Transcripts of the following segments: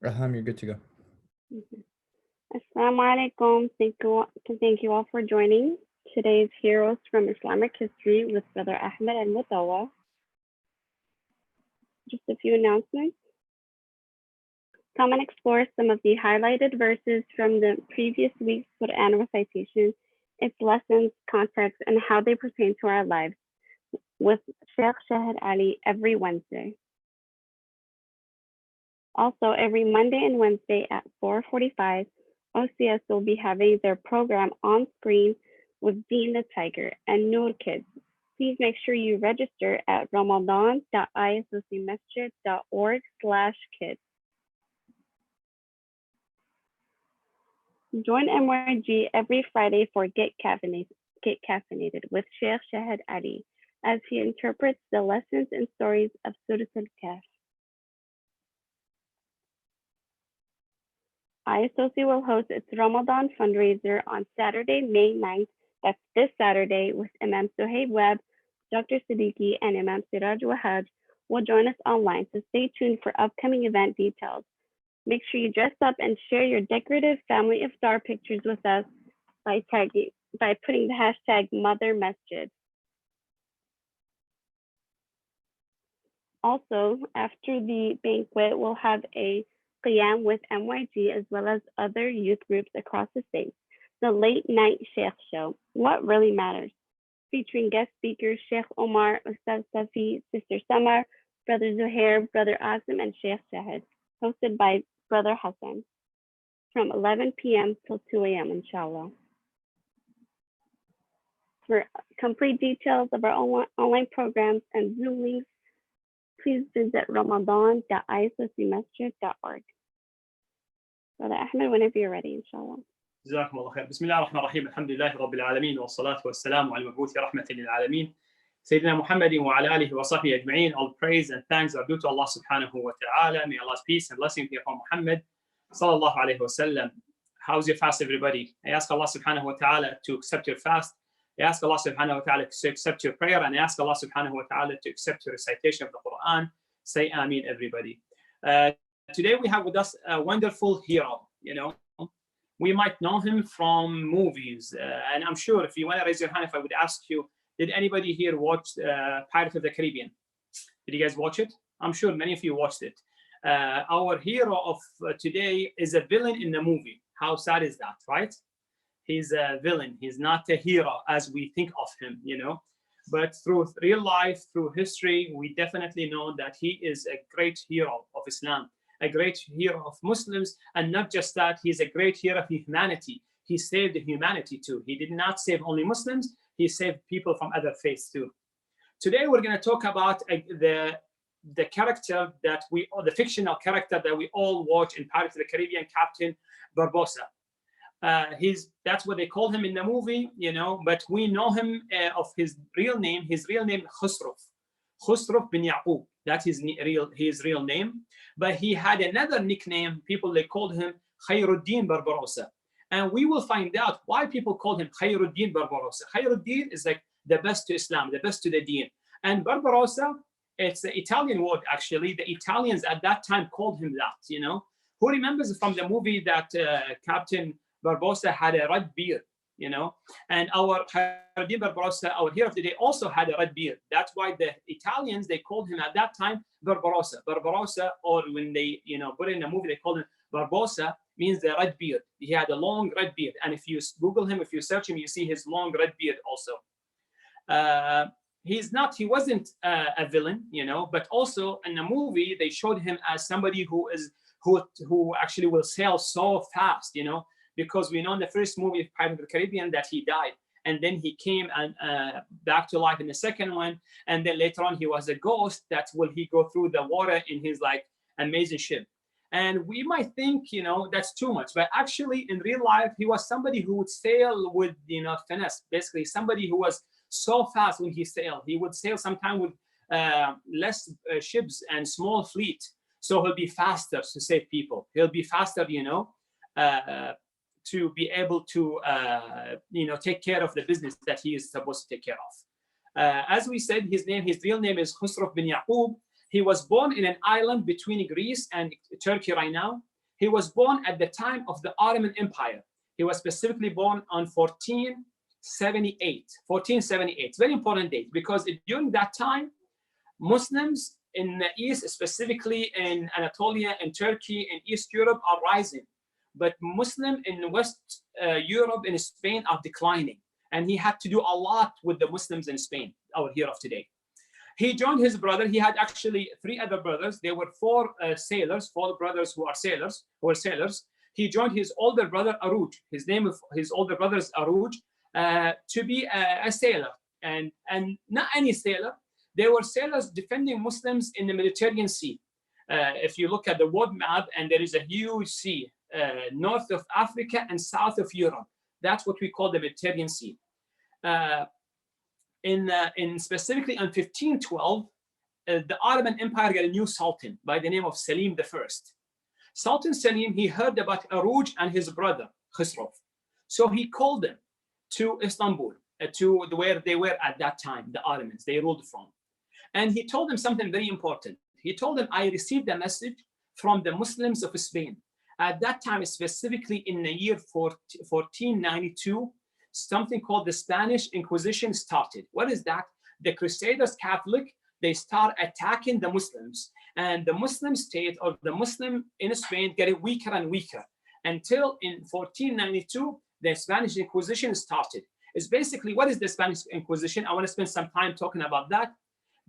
Raham, you're good to go. Mhm. Assalamu alaikum. Thank you all for joining today's Heroes from Islamic History with Brother Ahmad Almutawa. Just a few announcements. Come and explore some of the highlighted verses from the previous week's Quran recitation, its lessons, context, and how they pertain to our lives with Sheikh Shahid Ali every Wednesday. Also, every Monday and Wednesday at 4:45, OCS will be having their program on screen with Dean the Tiger and Noor Kids. Please make sure you register at ramadan.isocmesjid.org/kids. Join MYG every Friday for Get Caffeinated with Sheikh Shahid Ali as he interprets the lessons and stories of Surah Al-Kahf. ISOC will host its Ramadan fundraiser on Saturday, May 9th. That's this Saturday with Imam Suhaib Webb, Dr. Siddiqui, and Imam Siraj Wahaj will join us online, so stay tuned for upcoming event details. Make sure you dress up and share your decorative family iftar pictures with us by putting the hashtag Mother Masjid. Also, after the banquet, we'll have a Qiyam with MYG as well as other youth groups across the state. The Late Night Sheikh Show, What Really Matters, featuring guest speakers Sheikh Omar, Ustaz Safi, Sister Samar, Brother Zuhair, Brother Azim, and Sheikh Shahid, hosted by Brother Hassan from 11 p.m. till 2 a.m. inshallah. For complete details of our online programs and Zoom links, please visit ramadan.isocmesjid.org. Brother Ahmed, whenever you're ready, inshallah. جزاكم الله خير. بسم الله الرحمن الرحيم. الحمد لله رب العالمين والصلاة والسلام على المبعوث رحمة للعالمين سيدنا محمد وعلى آله وصحبه أجمعين. All praise and thanks are due to Allah subhanahu wa ta'ala. May Allah's peace and blessing be upon Muhammad sallallahu alayhi wa sallam. How's your fast, everybody? I ask Allah subhanahu wa ta'ala to accept your fast. I ask Allah subhanahu wa ta'ala to accept your prayer, and I ask Allah subhanahu wa ta'ala to accept your recitation of the Quran. Say Ameen, everybody. Today we have with us a wonderful hero. We might know him from movies, and I'm sure if you want to raise your hand, if I would ask you, did anybody here watch Pirates of the Caribbean? Did you guys watch it? I'm sure many of you watched it. Our hero of today is a villain in the movie. How sad is that, right? He's a villain. He's not a hero as we think of him, But through real life, through history, we definitely know that he is a great hero of Islam, a great hero of Muslims, and not just that, he's a great hero of humanity. He saved humanity too. He did not save only Muslims, he saved people from other faiths too. Today, we're going to talk about the character that the fictional character that we all watch in Pirates of the Caribbean, Captain Barbossa. That's what they call him in the movie, but we know him of his real name. His real name, Khusruf bin Yaqub. That's his real name. But he had another nickname. They called him Hayreddin Barbarossa. And we will find out why people call him Hayreddin Barbarossa. Hayreddin is like the best to Islam, the best to the deen. And Barbarossa, it's the Italian word, actually. The Italians at that time called him that, Who remembers from the movie that Captain Barbossa had a red beard, And our Hayreddin Barbarossa, our hero of the day, also had a red beard. That's why the Italians, they called him at that time Barbarossa. Barbarossa, or when they, put it in the movie, they called him Barbossa, means the red beard. He had a long red beard. And if you Google him, if you search him, you see his long red beard also. He wasn't a villain, but also in the movie, they showed him as somebody who actually will sail so fast, because we know in the first movie of Pirates of the Caribbean that he died. And then he came and back to life in the second one. And then later on, he was a ghost. That's when he go through the water in his amazing ship. And we might think, that's too much. But actually, in real life, he was somebody who would sail with, finesse. Basically, somebody who was so fast when he sailed. He would sail sometime with less ships and small fleet. So he'll be faster to save people. He'll be faster, to be able to, take care of the business that he is supposed to take care of. As we said, his real name is Khusruf bin Yaqub. He was born in an island between Greece and Turkey right now. He was born at the time of the Ottoman Empire. He was specifically born on 1478. 1478, very important date, because during that time, Muslims in the East, specifically in Anatolia and Turkey and East Europe, are rising. But Muslims in West Europe and Spain are declining. And he had to do a lot with the Muslims in Spain, our hero of today. He joined his brother. He had actually 3 other brothers. There were 4 sailors, 4 brothers who were sailors. He joined his older brother, Aruj. His name of his older brother is Aruj, to be a sailor. And not any sailor. They were sailors defending Muslims in the Mediterranean Sea. If you look at the world map, and there is a huge sea north of Africa and south of Europe. That's what we call the Mediterranean Sea. In specifically in 1512, the Ottoman Empire got a new sultan by the name of Selim I. Sultan Selim, he heard about Aruj and his brother Khosrow. So he called them to Istanbul, to where they were at that time, the Ottomans, they ruled from. And he told them something very important. He told them, I received a message from the Muslims of Spain. At that time, specifically in the year 1492, something called the Spanish Inquisition started. What is that? The Crusaders, Catholic, they start attacking the Muslims. And the Muslim state, or the Muslim in Spain, getting weaker and weaker. Until in 1492, the Spanish Inquisition started. It's basically, what is the Spanish Inquisition? I want to spend some time talking about that.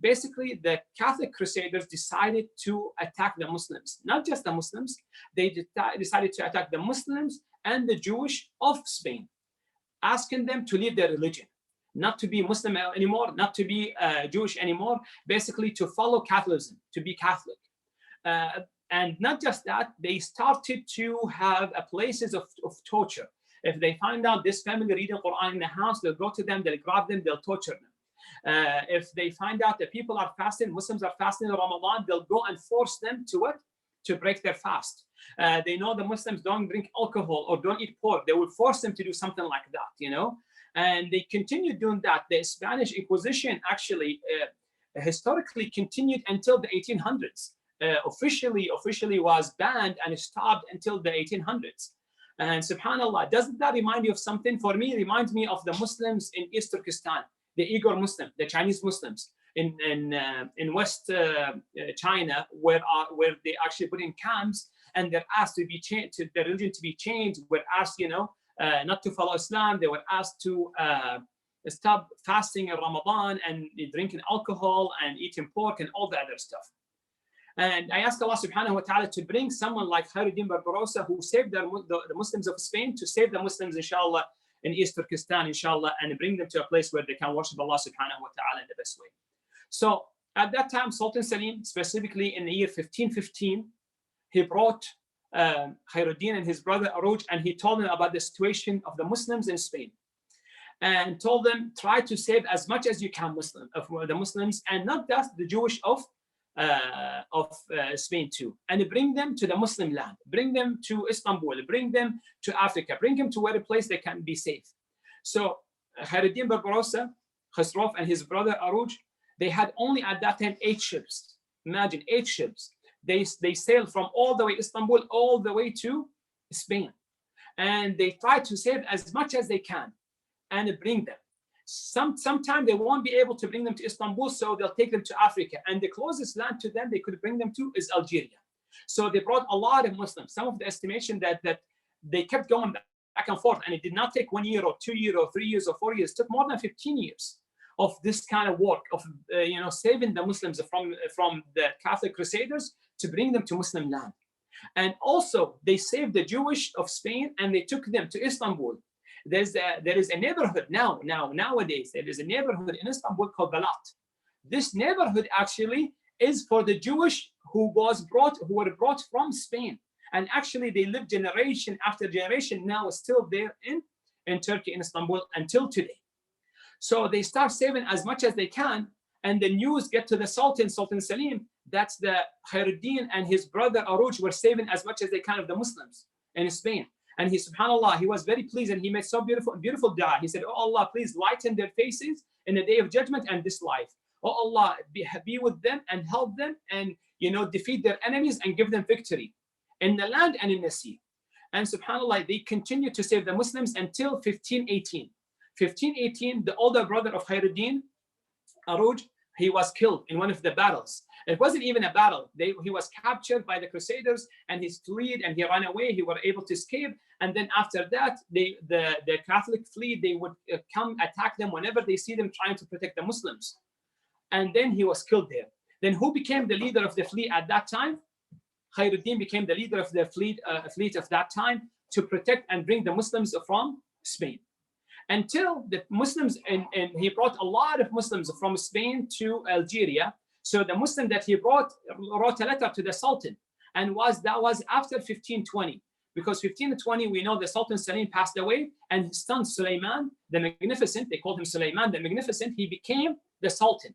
Basically, the Catholic Crusaders decided to attack the Muslims. Not just the Muslims, they decided to attack the Muslims and the Jewish of Spain, asking them to leave their religion, not to be Muslim anymore, not to be Jewish anymore, basically to follow Catholicism, to be Catholic. And not just that, they started to have places of torture. If they find out this family reading Quran in the house, they'll go to them, they'll grab them, they'll torture them. If they find out that people are fasting, Muslims are fasting in Ramadan, they'll go and force them to what? To break their fast. They know the Muslims don't drink alcohol or don't eat pork. They will force them to do something like that, you know? And they continue doing that. The Spanish Inquisition actually historically continued until the 1800s. Officially was banned and stopped until the 1800s. And subhanAllah, doesn't that remind you of something? For me, it reminds me of the Muslims in East Turkestan, the Uyghur Muslim, the Chinese Muslims in West China, where they actually put in camps, and they're asked to be changed, to their religion to be changed. Were asked, you know, not to follow Islam. They were asked to stop fasting in Ramadan and drinking alcohol and eating pork and all the other stuff. And I ask Allah subhanahu wa ta'ala to bring someone like Hayreddin Barbarossa, who saved the Muslims of Spain, to save the Muslims, inshallah, in East Turkestan, inshallah, and bring them to a place where they can worship Allah subhanahu wa ta'ala in the best way. So at that time, Sultan Selim, specifically in the year 1515, he brought Hayreddin and his brother Aruj, and he told them about the situation of the Muslims in Spain, and told them, try to save as much as you can the Muslims, and not just the Jewish of Spain too, and bring them to the Muslim land, bring them to Istanbul, bring them to Africa, bring them to where a place they can be safe. So Hayreddin Barbarossa, Khosrow, and his brother Aruj, they had only at that time 8 ships. Imagine 8 ships. They sailed from all the way Istanbul all the way to Spain, and they tried to save as much as they can and bring them. Sometime they won't be able to bring them to Istanbul, so they'll take them to Africa, and the closest land to them they could bring them to is Algeria. So they brought a lot of Muslims. Some of the estimation that they kept going back and forth, and it did not take 1 year or 2 years or 3 years or 4 years. It took more than 15 years of this kind of work of saving the Muslims from the Catholic Crusaders to bring them to Muslim land. And also they saved the Jewish of Spain, and they took them to Istanbul. There is a neighborhood nowadays. There is a neighborhood in Istanbul called Balat. This neighborhood actually is for the Jewish who were brought from Spain, and actually they live generation after generation now still there in Turkey, in Istanbul, until today. So they start saving as much as they can, and the news get to the Sultan Selim, that's the Hayreddin and his brother Aruj were saving as much as they can of the Muslims in Spain. And he, subhanAllah, he was very pleased, and he made so beautiful dua. He said, oh Allah, please lighten their faces in the day of judgment and this life. Oh Allah, be with them and help them and defeat their enemies and give them victory in the land and in the sea. And subhanAllah, they continued to save the Muslims until 1518. 1518, the older brother of Hayreddin, Aruj, he was killed in one of the battles. It wasn't even a battle. He was captured by the Crusaders and he fled and he ran away. He was able to escape. And then after that, the Catholic fleet, they would come attack them whenever they see them trying to protect the Muslims. And then he was killed there. Then who became the leader of the fleet at that time? Hayreddin became the leader of the fleet of that time to protect and bring the Muslims from Spain. Until the Muslims, and he brought a lot of Muslims from Spain to Algeria. So the Muslim that he brought wrote a letter to the Sultan, and that was after 1520. Because 1520, we know the Sultan Salim passed away, and his son Suleiman, the Magnificent, they called him Suleiman the Magnificent, he became the Sultan.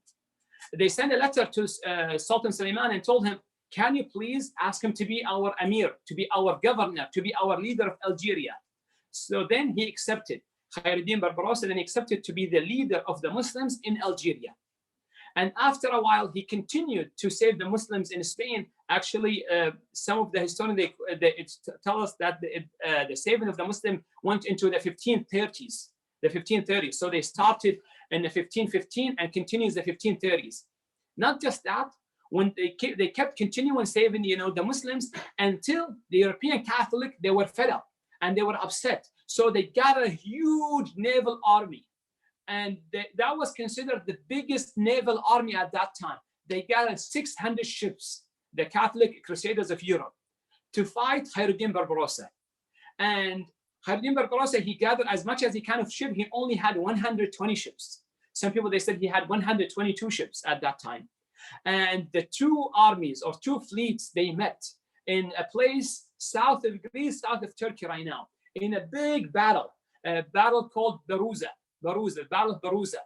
They sent a letter to Sultan Suleiman and told him, can you please ask him to be our Amir, to be our governor, to be our leader of Algeria? So then he accepted. Hayreddin Barbarossa then accepted to be the leader of the Muslims in Algeria. And after a while, he continued to save the Muslims in Spain. Actually, some of the historians they tell us that the saving of the Muslim went into the 1530s. The 1530s. So they started in the 1515 and continues the 1530s. Not just that, when they kept continuing saving, the Muslims until the European Catholic, they were fed up and they were upset. So they got a huge naval army. And that was considered the biggest naval army at that time. They gathered 600 ships, the Catholic Crusaders of Europe, to fight Hayreddin Barbarossa. And Hayreddin Barbarossa, he gathered as much as he can of ships. He only had 120 ships. Some people, they said he had 122 ships at that time. And the two armies or two fleets, they met in a place south of Greece, south of Turkey right now, in a big battle, a battle called Battle of Baruza.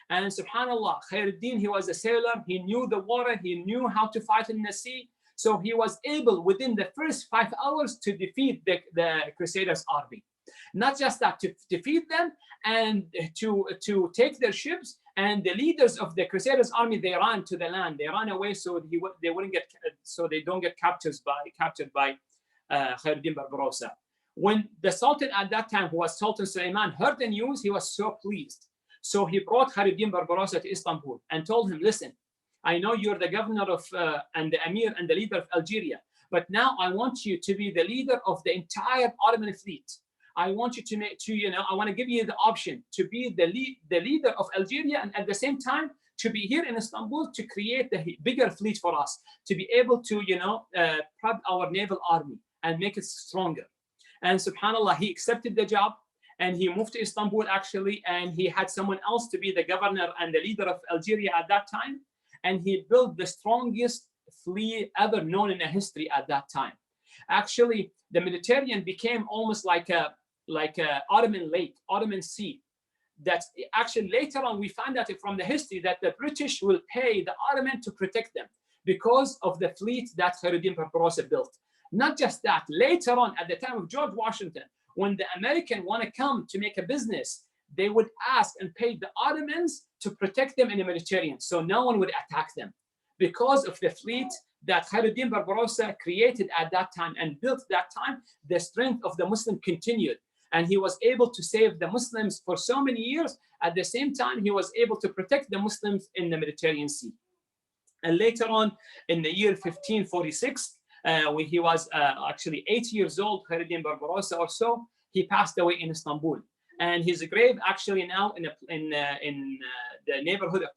And subhanAllah, Hayreddin, he was a sailor, he knew the water, he knew how to fight in the sea. So he was able within the first 5 hours to defeat the Crusaders' army. Not just that, to defeat them and to take their ships. And the leaders of the Crusaders' army, they ran to the land. They ran away so they don't get captured by Hayreddin Barbarossa. When the Sultan at that time, who was Sultan Suleiman, heard the news, he was so pleased. So he brought Hayreddin Barbarossa to Istanbul and told him, listen, I know you're the governor of and the Amir and the leader of Algeria, but now I want you to be the leader of the entire Ottoman fleet. I want you I want to give you the option to be the leader of Algeria and at the same time to be here in Istanbul to create the bigger fleet for us, to be able to, prep our naval army and make it stronger. And subhanAllah, he accepted the job and he moved to Istanbul actually, and he had someone else to be the governor and the leader of Algeria at that time. And he built the strongest fleet ever known in the history at that time. Actually, the Mediterranean became almost like a Ottoman lake, Ottoman sea. That actually later on we find out from the history that the British will pay the Ottoman to protect them because of the fleet that Hayreddin Barbarossa built. Not just that, later on at the time of George Washington, when the American want to come to make a business, they would ask and pay the Ottomans to protect them in the Mediterranean, so no one would attack them. Because of the fleet that Hayreddin Barbarossa created at that time and built that time, the strength of the Muslim continued. And he was able to save the Muslims for so many years. At the same time, he was able to protect the Muslims in the Mediterranean Sea. And later on, in the year 1546, when he was actually 8 years old, Hayreddin Barbarossa or so, he passed away in Istanbul. And his grave actually now in the neighborhood of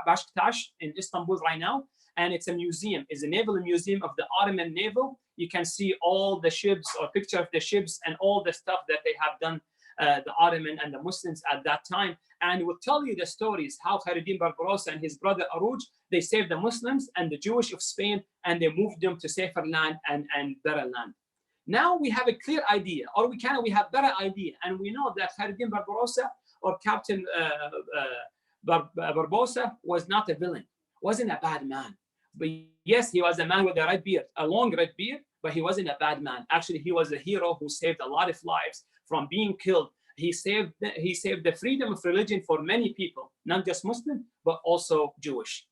Beşiktaş in Istanbul right now. And it's a museum, it's a naval museum of the Ottoman naval. You can see all the ships or picture of the ships and all the stuff that they have done, the Ottoman and the Muslims at that time. And it will tell you the stories, how Hayreddin Barbarossa and his brother Aruj, they saved the Muslims and the Jewish of Spain, and they moved them to safer land and better land. Now we have a clear idea, or we have better idea, and we know that Hayreddin Barbarossa or Captain Barbarossa was not a villain, wasn't a bad man. But yes, he was a man with a red beard, a long red beard, but he wasn't a bad man. Actually, he was a hero who saved a lot of lives from being killed he saved the freedom of religion for many people, not just Muslim, but also Jewish.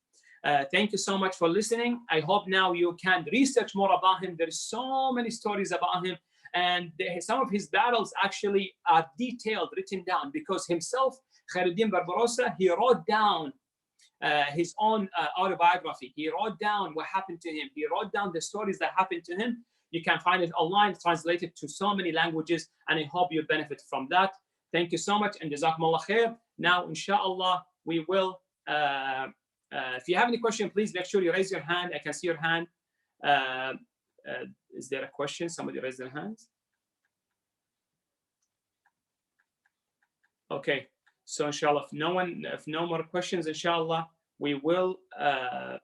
Thank you so much for listening. I hope now you can research more about him. There's so many stories about him, and some of his battles actually are detailed, written down, because himself, Hayreddin Barbarossa, he wrote down his own autobiography. He wrote down what happened to him. He wrote down the stories that happened to him. You can find it online, translated to so many languages, and I hope you benefit from that. Thank you so much, and Jazakumullah khair. Now, inshallah, we will, if you have any question, please make sure you raise your hand. I can see your hand. Is there a question? Somebody raise their hands. Okay, so inshallah, if no more questions, inshallah, we will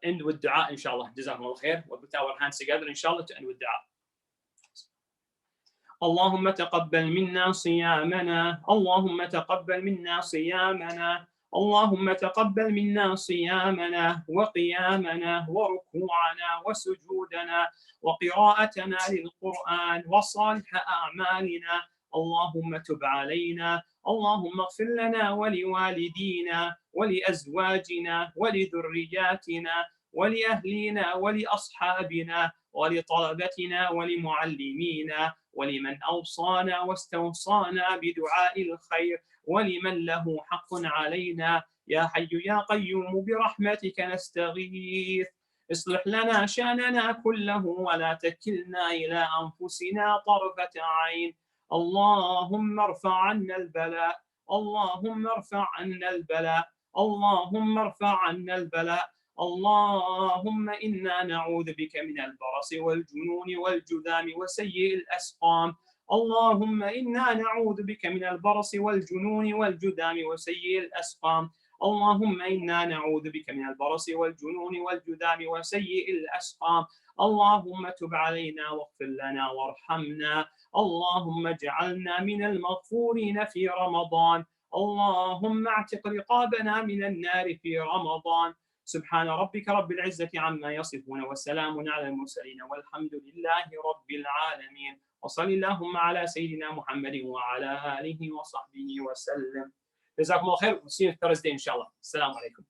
end with dua, inshallah. Jazakumullah khair. We'll put our hands together, inshallah, to end with dua. اللهم تقبل منا صيامنا اللهم تقبل منا صيامنا اللهم تقبل منا صيامنا وقيامنا وركوعنا وسجودنا وقراءتنا للقرآن وصالح أعمالنا اللهم تب علينا اللهم اغفر لنا ولوالدينا ولأزواجنا ولذرياتنا ولأهلنا ولأصحابنا ولطلبتنا ولمعلمينا ولمن أوصانا واستوصانا بدعاء الخير ولمن له حق علينا يا حي يا قيوم برحمتك نستغيث اصلح لنا شأننا كله ولا تكلنا إلى أنفسنا طرفة عين اللهم ارفع عنا البلاء اللهم ارفع عنا البلاء اللهم ارفع عنا البلاء اللهم إنا نعوذ بك من البرص والجنون والجذام وسيء الأسقام اللهم إنا نعوذ بك من البرص والجنون والجذام وسيء الأسقام اللهم إنا نعوذ بك من البرص والجنون والجذام وسيء الأسقام اللهم تب علينا واغفر لنا وارحمنا اللهم اجعلنا من المغفورين في رمضان اللهم اعتق رقابنا من النار في رمضان سبحان ربك رب العزة عما يصفون وسلام على المرسلين والحمد لله رب العالمين وصل اللهم على سيدنا محمد وعلى آله وصحبه وسلم. جزاكم الله خير. See you Thursday إن شاء الله. السلام عليكم.